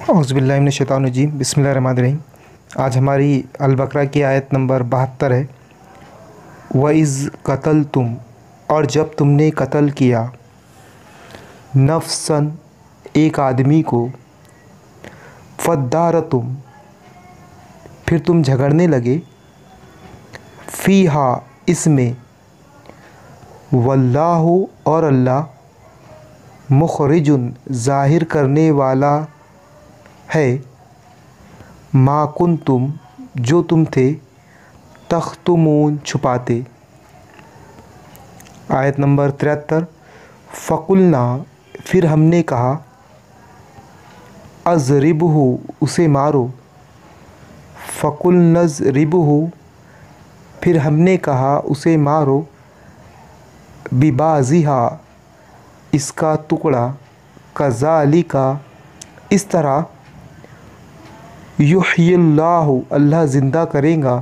اعوذ باللہ من الشیطان الرجیم، بسم اللہ الرحمن الرحیم۔ آج ہماری البقرہ کی آیت نمبر 72 ہے۔ وَإِذْ قَتَلْتُمْ، اور جب تم نے قتل کیا، نفساً ایک آدمی کو، فَادَّارَأْتُمْ پھر تم جھگڑنے لگے، فِيهَا اس میں، وَاللَّهُ اور اللہ، مُخْرِجٌ ظاہر کرنے والا ہے، ما کنتم جو تم تھے، تختمون چھپاتے۔ آیت نمبر 73۔ فَقُلْنَا پھر ہم نے کہا، اضربہ اسے مارو، فَقُلْنَا اضربہ پھر ہم نے کہا اسے مارو، بِبَعْضِہَا اس کا ٹکڑا، کذالک اس طرح، یحیی اللہ اللہ زندہ کرے گا،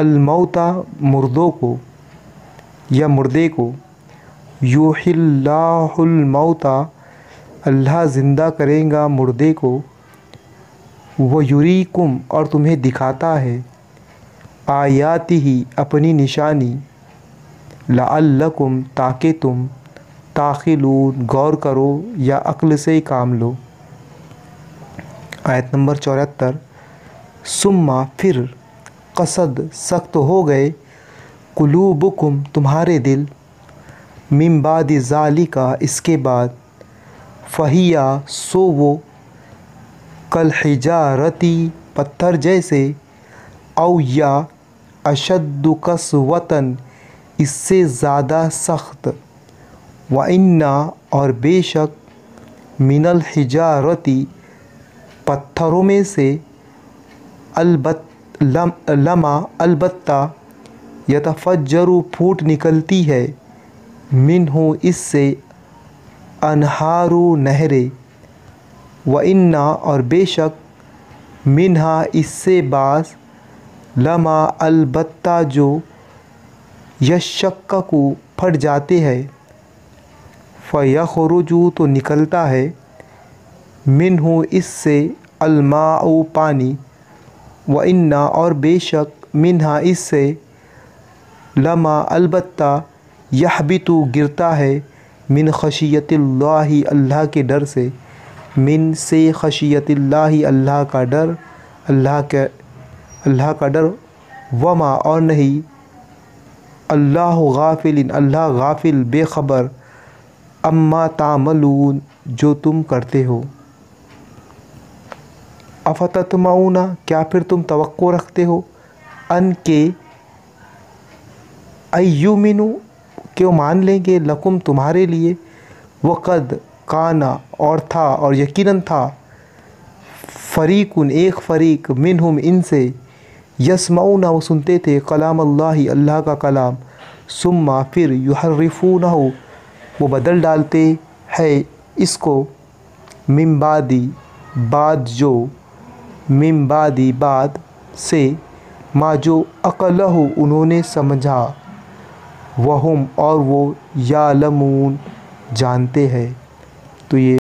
الموتى مردوں کو یا مردے کو، یحیی اللہ الموتى اللہ زندہ کرے گا مردے کو، ویریکم اور تمہیں دکھاتا ہے، آیاتہ اپنی نشانی، لعلکم تاکہ تم، تعقلون غور کرو یا عقل سے کام لو۔ آیت نمبر 74۔ ثم پھر، قصد سخت ہو گئے، قلوبکم تمہارے دل، من بعد ذالک اس کے بعد، فہی سو وہ، کالحجارۃ پتھر جیسے، او یا اشد قسوۃ اس سے زیادہ سخت، وَإِنَّ اور بے شک، من الحجارۃ پتھروں میں سے، لما البتہ، یتفجر پھوٹ نکلتی ہے، منہ اس سے، انہار نہریں، وَإِنَّ اور بے شک، منہا اس سے بعض، لما البتہ جو، یشقق پھٹ جاتے ہیں، فیخرج تو نکلتا ہے، منہ اس سے، الماء پانی، وَإِنَّ اور بے شک، منہا اس سے، لما البتہ، یہبط گرتا ہے، من خشیت اللہ اللہ کے ڈر سے، من سے خشیت اللہ اللہ کا ڈر، اللہ کا ڈر، وما اور نہیں، اللہ غافل اللہ غافل بے خبر، اما تعملون جو تم کرتے ہو۔ افتطمعون کیا پھر تم توقع رکھتے ہو، ان کے، ایؤمنوا کہ وہ مان لیں گے، لکم تمہارے لیے، وقد کان اور تھا اور یقیناً تھا، فریق ایک فریق، منہم ان سے، یسمعون وہ سنتے تھے، کلام اللہ اللہ کا کلام، ثم پھر، یحرفونہ وہ بدل ڈالتے ہیں اس کو، من بعد بعد جو، من بعد بعد سے، ما جو عقلہ انہوں نے سمجھا، وہم اور وہ، یعلمون جانتے ہیں۔ تو یہ